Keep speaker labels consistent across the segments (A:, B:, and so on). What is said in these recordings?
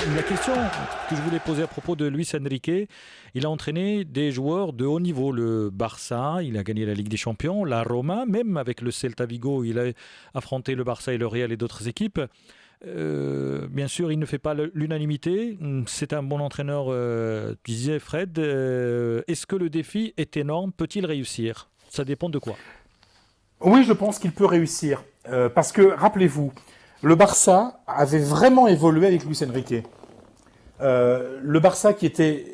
A: La question que je voulais poser à propos de Luis Enrique, il a entraîné des joueurs de haut niveau, le Barça, il a gagné la Ligue des Champions, la Roma, même avec le Celta Vigo, il a affronté le Barça et le Real et d'autres équipes. Bien sûr, il ne fait pas l'unanimité. C'est un bon entraîneur, tu disais Fred. Est-ce que le défi est énorme? Peut-il réussir? Ça dépend de quoi?
B: Oui, je pense qu'il peut réussir. Parce que, rappelez-vous, le Barça avait vraiment évolué avec Luis Enrique. Le Barça qui était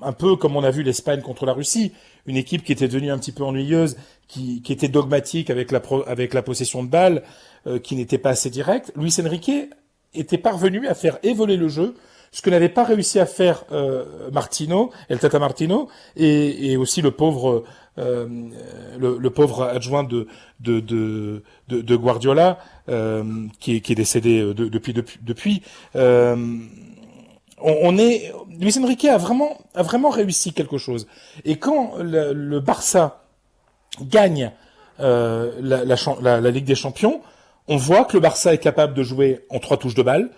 B: un peu comme on a vu l'Espagne contre la Russie, une équipe qui était devenue un petit peu ennuyeuse, qui était dogmatique avec la possession de balles, qui n'était pas assez directe. Luis Enrique était parvenu à faire évoluer le jeu, ce que n'avait pas réussi à faire Martino, El Tata Martino, et aussi le pauvre le pauvre adjoint de Guardiola, qui est décédé depuis. Luis Enrique a vraiment réussi quelque chose. Et quand le Barça gagne la Ligue des Champions, on voit que le Barça est capable de jouer en 3 touches de balle,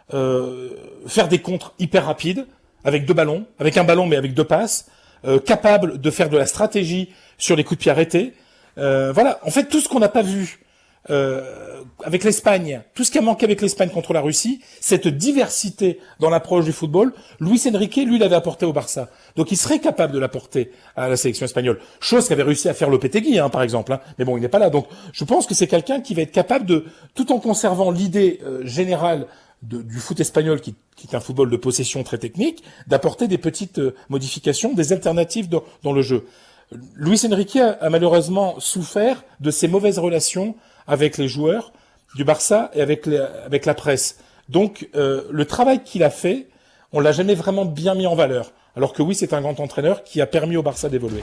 B: faire des contres hyper rapides, avec 2 ballons, avec un ballon mais avec 2 passes, capable de faire de la stratégie sur les coups de pied arrêtés. Voilà, en fait tout ce qu'on n'a pas vu avec l'Espagne, tout ce qui a manqué avec l'Espagne contre la Russie, cette diversité dans l'approche du football, Luis Enrique, lui, l'avait apporté au Barça. Donc il serait capable de l'apporter à la sélection espagnole. Chose qu'avait réussi à faire Lopetegui, par exemple. Mais bon, il n'est pas là. Donc je pense que c'est quelqu'un qui va être capable de, tout en conservant l'idée générale du foot espagnol, qui est un football de possession très technique, d'apporter des petites modifications, des alternatives dans le jeu. Luis Enrique a malheureusement souffert de ses mauvaises relations avec les joueurs du Barça et avec la presse. Donc le travail qu'il a fait, on l'a jamais vraiment bien mis en valeur. Alors que oui, c'est un grand entraîneur qui a permis au Barça d'évoluer.